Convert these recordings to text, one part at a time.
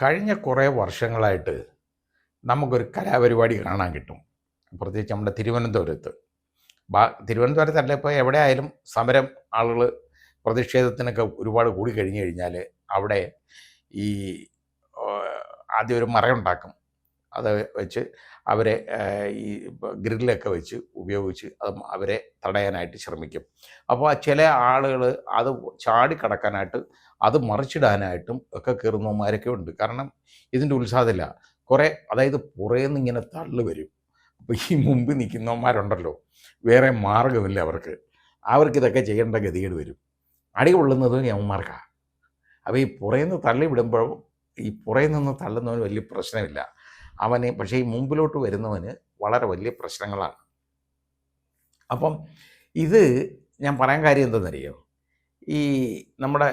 കഴിഞ്ഞ കുറേ വർഷങ്ങളായിട്ട് നമുക്കൊരു കലാപരിപാടി കാണാൻ കിട്ടും. പ്രത്യേകിച്ച് നമ്മുടെ തിരുവനന്തപുരത്ത്. തിരുവനന്തപുരത്തല്ല, ഇപ്പോൾ എവിടെ ആയാലും സമരം ആളുകൾ പ്രതിഷേധത്തിനൊക്കെ ഒരുപാട് കൂടി കഴിഞ്ഞു കഴിഞ്ഞാൽ അവിടെ ഈ ആദ്യം ഒരു മറയുണ്ടാക്കും. അത് വെച്ച് അവരെ ഈ ഗ്രില്ലൊക്കെ വെച്ച് ഉപയോഗിച്ച് അവരെ തടയാനായിട്ട് ശ്രമിക്കും. അപ്പോൾ ചില ആളുകൾ അത് ചാടിക്കടക്കാനായിട്ട് അത് മറിച്ചിടാനായിട്ടും ഒക്കെ കയറുന്നവന്മാരൊക്കെ ഉണ്ട്. കാരണം ഇതിൻ്റെ ഉത്സാഹത്തില്ല കുറേ, അതായത് പുറേന്ന് ഇങ്ങനെ തള്ളു വരും. അപ്പോൾ ഈ മുമ്പ് നിൽക്കുന്നവന്മാരുണ്ടല്ലോ, വേറെ മാർഗമില്ല അവർക്കിതൊക്കെ ചെയ്യേണ്ട ഗതികേട് വരും. അടി കൊള്ളുന്നത് യവന്മാർക്കാണ്. അപ്പോൾ ഈ പുറേന്ന് തള്ളി വിടുമ്പോൾ ഈ പുറയിൽ നിന്ന് തള്ളുന്നവന് വലിയ പ്രശ്നമില്ല അവന്, പക്ഷേ ഈ മുമ്പിലോട്ട് വരുന്നവന് വളരെ വലിയ പ്രശ്നങ്ങളാണ്. അപ്പം ഇത് ഞാൻ പറയാൻ കാര്യം എന്തെന്നറിയോ, ഈ നമ്മുടെ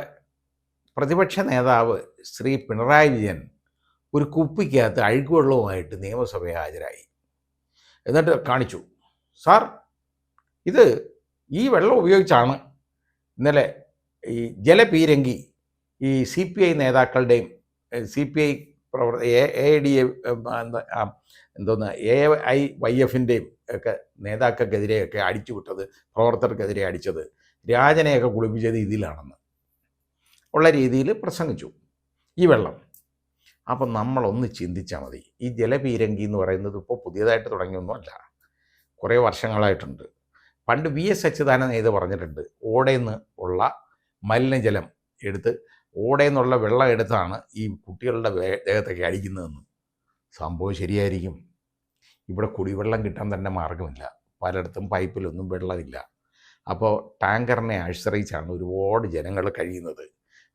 പ്രതിപക്ഷ നേതാവ് ശ്രീ പിണറായി വിജയൻ ഒരു കുപ്പിക്കകത്ത് അഴുക്കുവെള്ളവുമായിട്ട് നിയമസഭയിൽ ഹാജരായി. എന്നിട്ട് കാണിച്ചു, സാർ ഇത് ഈ വെള്ളം ഉപയോഗിച്ചാണ് ഇന്നലെ ഈ ജലപീരങ്കി ഈ CPI നേതാക്കളുടെയും CPI AIYFൻ്റെയും ഒക്കെ നേതാക്കൾക്കെതിരെയൊക്കെ അടിച്ചു വിട്ടത്, പ്രവർത്തകർക്കെതിരെ അടിച്ചത്, രാജനെയൊക്കെ കുളിപ്പിച്ചത് ഇതിലാണെന്ന് ഉള്ള രീതിയിൽ പ്രസംഗിച്ചു ഈ വെള്ളം. അപ്പം നമ്മളൊന്ന് ചിന്തിച്ചാൽ മതി. ഈ ജലപീരങ്കി എന്ന് പറയുന്നത് ഇപ്പോൾ പുതിയതായിട്ട് തുടങ്ങിയൊന്നുമല്ല, കുറേ വർഷങ്ങളായിട്ടുണ്ട്. പണ്ട് VS അച്യുതാനന്ദൻ ഇത് പറഞ്ഞിട്ടുണ്ട്, ഓടേന്ന് ഉള്ള മലിനജലം എടുത്ത് ഓടയിൽ നിന്നുള്ള വെള്ളം എടുത്താണ് ഈ കുട്ടികളുടെ ദേഹത്തൊക്കെ അടിക്കുന്നതെന്ന്. സംഭവം ശരിയായിരിക്കും. ഇവിടെ കുടിവെള്ളം കിട്ടാൻ തന്നെ മാർഗമില്ല, പലയിടത്തും പൈപ്പിലൊന്നും വെള്ളമില്ല. അപ്പോൾ ടാങ്കറിനെ ആശ്രയിച്ചാണ് ഒരുപാട് ജനങ്ങൾ കഴിയുന്നത്.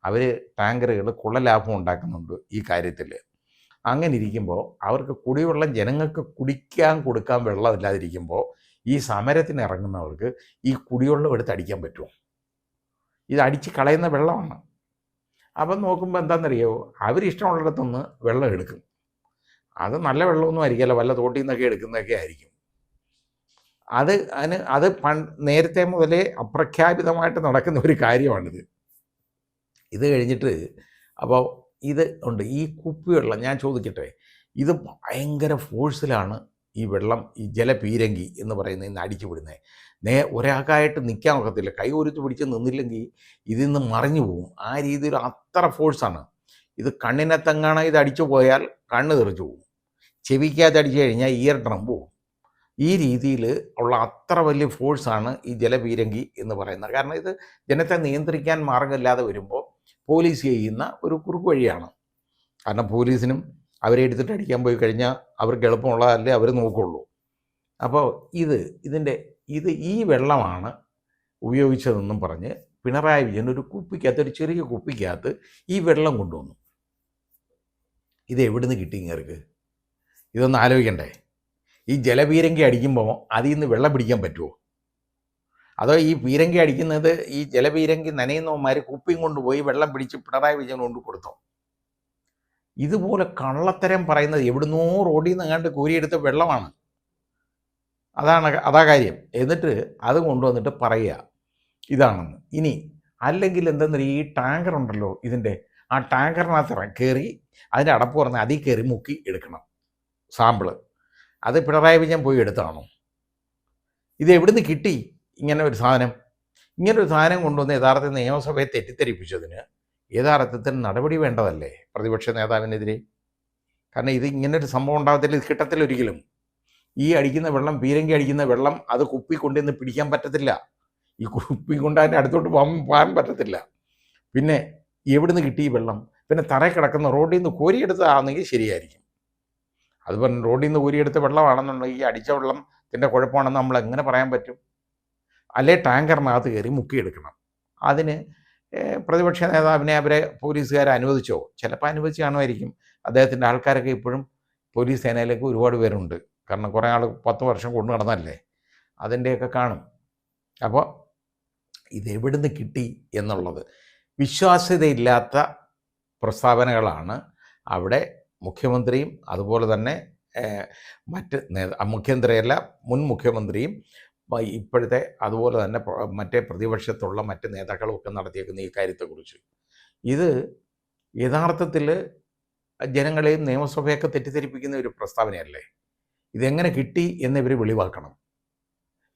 അവർ ടാങ്കറുകൾ കുളലാഭം ഉണ്ടാക്കുന്നുണ്ട് ഈ കാര്യത്തിൽ. അങ്ങനെ ഇരിക്കുമ്പോൾ അവർക്ക് കുടിവെള്ളം ജനങ്ങൾക്ക് കുടിക്കാൻ കൊടുക്കാൻ വെള്ളമില്ലാതിരിക്കുമ്പോൾ ഈ സമരത്തിന് ഇറങ്ങുന്നവർക്ക് ഈ കുടിവെള്ളം എടുത്ത് അടിക്കാൻ പറ്റുമോ? ഇത് അടിച്ച് കളയുന്ന വെള്ളമാണ്. അപ്പം നോക്കുമ്പോൾ എന്താണെന്നറിയോ, അവരിഷ്ടമുള്ളിടത്തുനിന്ന് വെള്ളം എടുക്കും. അത് നല്ല വെള്ളമൊന്നും ആയിരിക്കില്ല, വല്ല തോട്ടിൽ നിന്നൊക്കെ എടുക്കുന്നതൊക്കെ ആയിരിക്കും. അത് നേരത്തെ മുതലേ അപ്രഖ്യാപിതമായിട്ട് നടക്കുന്ന ഒരു കാര്യമാണിത്. ഇത് കഴിഞ്ഞിട്ട് അപ്പോൾ ഇത് ഉണ്ട്, ഈ കുപ്പിവെള്ളം ഞാൻ ചോദിക്കട്ടെ, ഇത് ഭയങ്കര ഫോഴ്സിലാണ് ഈ വെള്ളം, ഈ ജലപീരങ്കി എന്ന് പറയുന്നത് ഇന്ന് അടിച്ചു വിടുന്നത്. ഒരാൾക്കായിട്ട് നിൽക്കാൻ ഒക്കത്തില്ല, കൈ ഒരുത്ത് പിടിച്ച് നിന്നില്ലെങ്കിൽ ഇതിൽ നിന്ന് മറിഞ്ഞു പോകും. ആ രീതിയിൽ അത്ര ഫോഴ്സാണ്. ഇത് കണ്ണിനത്തെങ്ങാണ് ഇത് അടിച്ചു പോയാൽ കണ്ണ് തെറിച്ചു പോകും, ചെവിക്കകത്ത് അടിച്ചു കഴിഞ്ഞാൽ ഇയർ ഡ്രം പോകും. ഈ രീതിയിൽ ഉള്ള അത്ര വലിയ ഫോഴ്സാണ് ഈ ജലപീരങ്കി എന്ന് പറയുന്നത്. കാരണം ഇത് ജനത്തെ നിയന്ത്രിക്കാൻ മാർഗമില്ലാതെ വരുമ്പോൾ പോലീസ് ചെയ്യുന്ന ഒരു കുറുക്ക് വഴിയാണ്. കാരണം പോലീസിനും അവരെ എടുത്തിട്ട് അടിക്കാൻ പോയി കഴിഞ്ഞാൽ അവർക്ക് എളുപ്പമുള്ളതല്ലേ അവർ നോക്കുള്ളൂ. അപ്പോൾ ഈ വെള്ളമാണ് ഉപയോഗിച്ചതെന്നും പറഞ്ഞ് പിണറായി വിജയൻ ഒരു കുപ്പിക്കകത്ത്, ഒരു ചെറിയ കുപ്പിക്കകത്ത് ഈ വെള്ളം കൊണ്ടുവന്നു. ഇത് എവിടുന്ന് കിട്ടി ഇങ്ങേർക്ക്? ഇതൊന്ന് ആലോചിക്കണ്ടേ. ഈ ജലപീരങ്കി അടിക്കുമ്പോൾ അതിൽ നിന്ന് വെള്ളം പിടിക്കാൻ പറ്റുമോ? അതോ ഈ പീരങ്കി അടിക്കുന്നത്, ഈ ജലപീരങ്കി നനയുന്നവന്മാർ കുപ്പിയും കൊണ്ടുപോയി വെള്ളം പിടിച്ച് പിണറായി വിജയൻ കൊണ്ട് കൊടുത്തോ? ഇതുപോലെ കള്ളത്തരം പറയുന്നത് എവിടുന്നോ റോഡിൽ നിന്ന് അങ്ങാണ്ട് കോരിയെടുത്ത വെള്ളമാണ്. അതാ കാര്യം. എന്നിട്ട് അത് കൊണ്ടുവന്നിട്ട് പറയുക ഇതാണെന്ന്. ഇനി അല്ലെങ്കിൽ എന്തെന്ന്, ഈ ടാങ്കർ ഉണ്ടല്ലോ ഇതിൻ്റെ, ആ ടാങ്കറിനകത്ത് കയറി അതിൻ്റെ അടപ്പ് പറഞ്ഞാൽ അതിൽ കയറി മുക്കി എടുക്കണം സാമ്പിള്. അത് പിണറായി വിജയൻ പോയി എടുത്താണോ? ഇത് എവിടുന്ന് കിട്ടി ഇങ്ങനെ ഒരു സാധനം കൊണ്ടുവന്ന് യഥാർത്ഥത്തിൽ നിയമസഭയെ തെറ്റിദ്ധരിപ്പിച്ചതിന് യഥാർത്ഥത്തിൽ നടപടി വേണ്ടതല്ലേ പ്രതിപക്ഷ നേതാവിനെതിരെ? കാരണം ഇത് ഇങ്ങനൊരു സംഭവം ഉണ്ടാകത്തില്ല, ഇത് കിട്ടത്തില്ല ഒരിക്കലും. ഈ അടിക്കുന്ന വെള്ളം, പീരങ്കി അടിക്കുന്ന വെള്ളം, അത് കുപ്പി കൊണ്ടുവന്ന് പിടിക്കാൻ പറ്റത്തില്ല. ഈ കുപ്പി കൊണ്ട് അതിൻ്റെ അടുത്തോട്ട് പോകാൻ പറ്റത്തില്ല. പിന്നെ എവിടുന്ന് കിട്ടി ഈ വെള്ളം? പിന്നെ തറയിൽ കിടക്കുന്ന റോഡിൽ നിന്ന് കോരിയെടുത്തതാണെങ്കിൽ ശരിയായിരിക്കും. അതുപോലെ റോഡിൽ നിന്ന് കോരിയെടുത്ത വെള്ളമാണെന്നുണ്ടെങ്കിൽ ഈ അടിച്ച വെള്ളത്തിൻ്റെ കുഴപ്പമാണെന്ന് നമ്മൾ എങ്ങനെ പറയാൻ പറ്റും? അല്ലേ ടാങ്കറിനകത്ത് കയറി മുക്കിയെടുക്കണം. അതിന് പ്രതിപക്ഷ നേതാവിനെ അവരെ പോലീസുകാരെ അനുവദിച്ചോ? ചിലപ്പോൾ അനുവദിച്ച് കാണുമായിരിക്കും. അദ്ദേഹത്തിൻ്റെ ആൾക്കാരൊക്കെ ഇപ്പോഴും പോലീസ് സേനയിലേക്ക് ഒരുപാട് പേരുണ്ട്. കാരണം കുറേ ആൾ 10 വർഷം കൊണ്ടു നടന്നല്ലേ, അതിൻ്റെയൊക്കെ കാണും. അപ്പോൾ ഇതെവിടുന്ന് കിട്ടി എന്നുള്ളത് വിശ്വാസ്യതയില്ലാത്ത പ്രസ്താവനകളാണ് അവിടെ മുഖ്യമന്ത്രിയും അതുപോലെ തന്നെ മുഖ്യമന്ത്രിയല്ല മുൻ മുഖ്യമന്ത്രിയും ഇപ്പോഴത്തെ അതുപോലെ തന്നെ മറ്റേ പ്രതിപക്ഷത്തുള്ള മറ്റ് നേതാക്കളും ഒക്കെ നടത്തിയേക്കുന്ന ഈ കാര്യത്തെക്കുറിച്ച്. ഇത് യഥാർത്ഥത്തിൽ ജനങ്ങളെയും നിയമസഭയൊക്കെ തെറ്റിദ്ധരിപ്പിക്കുന്ന ഒരു പ്രസ്താവനയല്ലേ? ഇതെങ്ങനെ കിട്ടി എന്നിവർ വെളിവാക്കണം.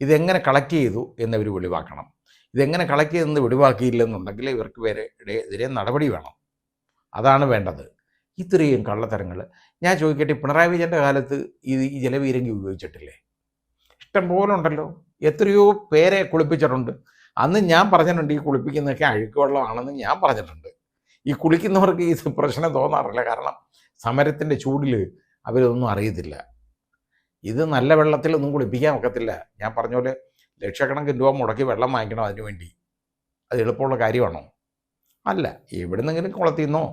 ഇതെങ്ങനെ കളക്ട് ചെയ്തു എന്നിവർ വെളിവാക്കണം. ഇതെങ്ങനെ കളക്ട് ചെയ്തെന്ന് വെളിവാക്കിയില്ലെന്നുണ്ടെങ്കിൽ ഇവർക്ക് എതിരെ നടപടി വേണം. അതാണ് വേണ്ടത്. ഇത്രയും കള്ളത്തരങ്ങൾ ഞാൻ ചോദിക്കട്ടെ, പിണറായി വിജയൻ്റെ കാലത്ത് ഈ ജലപീരങ്കി ഉപയോഗിച്ചിട്ടില്ലേ? ഇഷ്ടം പോലെ ഉണ്ടല്ലോ. എത്രയോ പേരെ കുളിപ്പിച്ചിട്ടുണ്ട്. അന്ന് ഞാൻ പറഞ്ഞിട്ടുണ്ട് ഈ കുളിപ്പിക്കുന്നതൊക്കെ അഴുക്ക് വെള്ളമാണെന്ന് ഞാൻ പറഞ്ഞിട്ടുണ്ട്. ഈ കുളിക്കുന്നവർക്ക് ഈ പ്രശ്നം തോന്നാറില്ല. കാരണം സമരത്തിൻ്റെ ചൂടിൽ അവരൊന്നും അറിയത്തില്ല. ഇത് നല്ല വെള്ളത്തിലൊന്നും കുളിപ്പിക്കാൻ ഒക്കത്തില്ല. ഞാൻ പറഞ്ഞ പോലെ ലക്ഷക്കണക്കിന് രൂപ മുടക്കി വെള്ളം വാങ്ങിക്കണം അതിനു വേണ്ടി. അത് എളുപ്പമുള്ള കാര്യമാണോ? അല്ല. എവിടുന്നെങ്കിലും കുളത്തിൽ നിന്നോ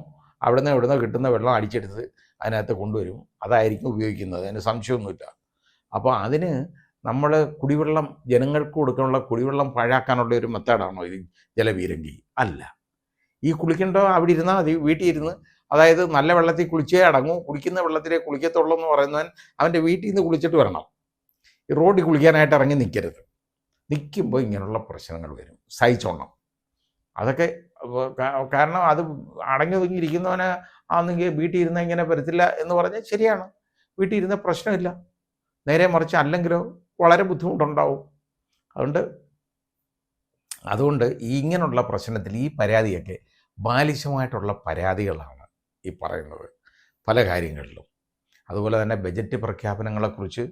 എവിടുന്നോ കിട്ടുന്ന വെള്ളം അടിച്ചെടുത്ത് അതിനകത്ത് കൊണ്ടുവരും. അതായിരിക്കും ഉപയോഗിക്കുന്നത്. അതിന് സംശയമൊന്നുമില്ല. അപ്പോൾ അതിന് നമ്മൾ കുടിവെള്ളം ജനങ്ങൾക്ക് കൊടുക്കാനുള്ള കുടിവെള്ളം പാഴാക്കാനുള്ള ഒരു മെത്തേഡാണോ ഇത് ജലപീരങ്കി? അല്ല. ഈ കുളിക്കേണ്ട അവിടെ ഇരുന്നാൽ മതി. വീട്ടിൽ ഇരുന്ന്, അതായത് നല്ല വെള്ളത്തിൽ കുളിച്ചേ അടങ്ങൂ, കുളിക്കുന്ന വെള്ളത്തിലേ കുളിക്കത്തുള്ളൂ എന്ന് പറയുന്നവൻ അവൻ്റെ വീട്ടിൽ നിന്ന് കുളിച്ചിട്ട് വരണം. ഈ റോഡിൽ കുളിക്കാനായിട്ട് ഇറങ്ങി നിൽക്കരുത്. നിൽക്കുമ്പോൾ ഇങ്ങനെയുള്ള പ്രശ്നങ്ങൾ വരും. സഹിച്ചോണം. അതൊക്കെ കാരണം അത് അടങ്ങി ഒതുങ്ങിയിരിക്കുന്നവന് ആണെങ്കിൽ വീട്ടിൽ ഇരുന്ന് ഇങ്ങനെ വരത്തില്ല എന്ന് പറഞ്ഞാൽ ശരിയാണ്. വീട്ടിൽ ഇരുന്ന പ്രശ്നമില്ല. നേരെ മറിച്ച് അല്ലെങ്കിലോ വളരെ ബുദ്ധിമുട്ടുണ്ടാവും. അതുകൊണ്ട് ഇങ്ങനെയുള്ള പ്രശ്നത്തിൽ ഈ പരാതിയൊക്കെ ബാലിശമായിട്ടുള്ള പരാതികളാണ് ഈ പറയുന്നത് പല കാര്യങ്ങളിലും. അതുപോലെ തന്നെ ബജറ്റ് പ്രഖ്യാപനങ്ങളെക്കുറിച്ച്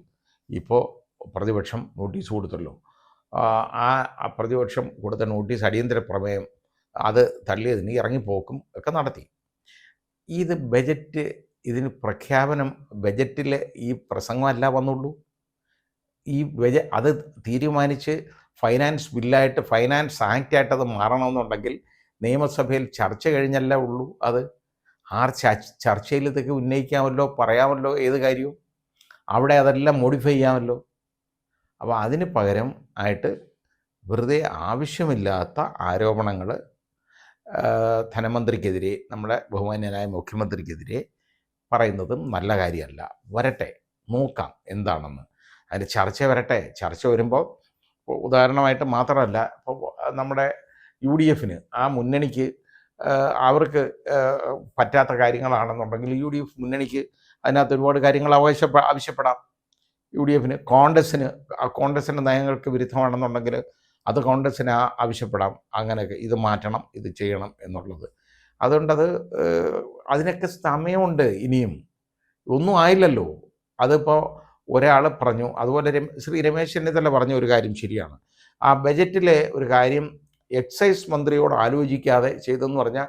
ഇപ്പോൾ പ്രതിപക്ഷം നോട്ടീസ് കൊടുത്തല്ലോ. ആ പ്രതിപക്ഷം കൊടുത്ത നോട്ടീസ് അടിയന്തര പ്രമേയം അത് തള്ളിയതിന് ഇറങ്ങിപ്പോക്കും ഒക്കെ നടത്തി. ഇത് ബജറ്റ്, ഇതിന് പ്രഖ്യാപനം ബജറ്റിൽ ഈ പ്രസംഗമല്ല വന്നുള്ളൂ. ഈ അത് തീരുമാനിച്ച് ഫൈനാൻസ് ബില്ലായിട്ട്, ഫൈനാൻസ് ആക്റ്റായിട്ട് അത് മാറണമെന്നുണ്ടെങ്കിൽ നിയമസഭയിൽ ചർച്ച കഴിഞ്ഞല്ലേ ഉള്ളൂ. അത് ചർച്ചയിൽ ഇതൊക്കെ ഉന്നയിക്കാമല്ലോ, പറയാമല്ലോ ഏത് കാര്യവും. അവിടെ അതെല്ലാം മോഡിഫൈ ചെയ്യാമല്ലോ. അപ്പോൾ അതിന് പകരം ആയിട്ട് വെറുതെ ആവശ്യമില്ലാത്ത ആരോപണങ്ങൾ ധനമന്ത്രിക്കെതിരെ, നമ്മുടെ ബഹുമാന്യനായ മുഖ്യമന്ത്രിക്കെതിരെ പറയുന്നതും നല്ല കാര്യമല്ല. വരട്ടെ, നോക്കാം എന്താണെന്ന്. അതിന് ചർച്ച വരട്ടെ. ചർച്ച വരുമ്പോൾ ഉദാഹരണമായിട്ട് മാത്രമല്ല, ഇപ്പോൾ നമ്മുടെ UDF-ന്, ആ മുന്നണിക്ക്, അവർക്ക് പറ്റാത്ത കാര്യങ്ങളാണെന്നുണ്ടെങ്കിൽ UDF മുന്നണിക്ക് അതിനകത്ത് ഒരുപാട് കാര്യങ്ങൾ ആവശ്യപ്പെടാം. UDF-ന് കോൺഗ്രസ്സിൻ്റെ നയങ്ങൾക്ക് വിരുദ്ധമാണെന്നുണ്ടെങ്കിൽ അത് കോൺഗ്രസ്സിന് ആവശ്യപ്പെടാം. അങ്ങനെയൊക്കെ ഇത് മാറ്റണം, ഇത് ചെയ്യണം എന്നുള്ളത്. അതുകൊണ്ടത് അതിനൊക്കെ സമയമുണ്ട്. ഇനിയും ഒന്നും ആയില്ലല്ലോ. അതിപ്പോൾ ഒരാൾ പറഞ്ഞു. അതുപോലെ ശ്രീ രമേശ് ചെന്നിത്തല പറഞ്ഞ ഒരു കാര്യം ശരിയാണ്. ആ ബജറ്റിലെ ഒരു കാര്യം എക്സൈസ് മന്ത്രിയോട് ആലോചിക്കാതെ ചെയ്തെന്ന് പറഞ്ഞാൽ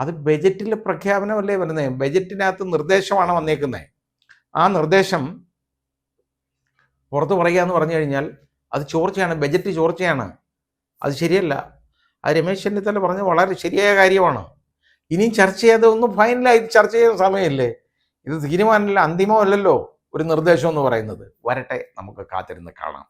അത് ബജറ്റിലെ പ്രഖ്യാപനമല്ലേ വരുന്നത്. ബജറ്റിനകത്ത് നിർദ്ദേശമാണ് വന്നേക്കുന്നത്. ആ നിർദ്ദേശം പുറത്ത് പറയുക എന്ന് പറഞ്ഞു കഴിഞ്ഞാൽ അത് ചോർച്ചയാണ്. ബജറ്റ് ചോർച്ചയാണ്. അത് ശരിയല്ല. അത് രമേശ് ചെന്നിത്തല പറഞ്ഞ വളരെ ശരിയായ കാര്യമാണ്. ഇനിയും ചർച്ച ചെയ്യാതെ ഒന്നും ഫൈനലായി ചർച്ച ചെയ്യുന്ന സമയമില്ലേ? ഇത് തീരുമാനമില്ല, അന്തിമമല്ലല്ലോ ഒരു നിർദ്ദേശം എന്ന് പറയുന്നത്. വരട്ടെ, നമുക്ക് കാത്തിരുന്ന് കാണാം.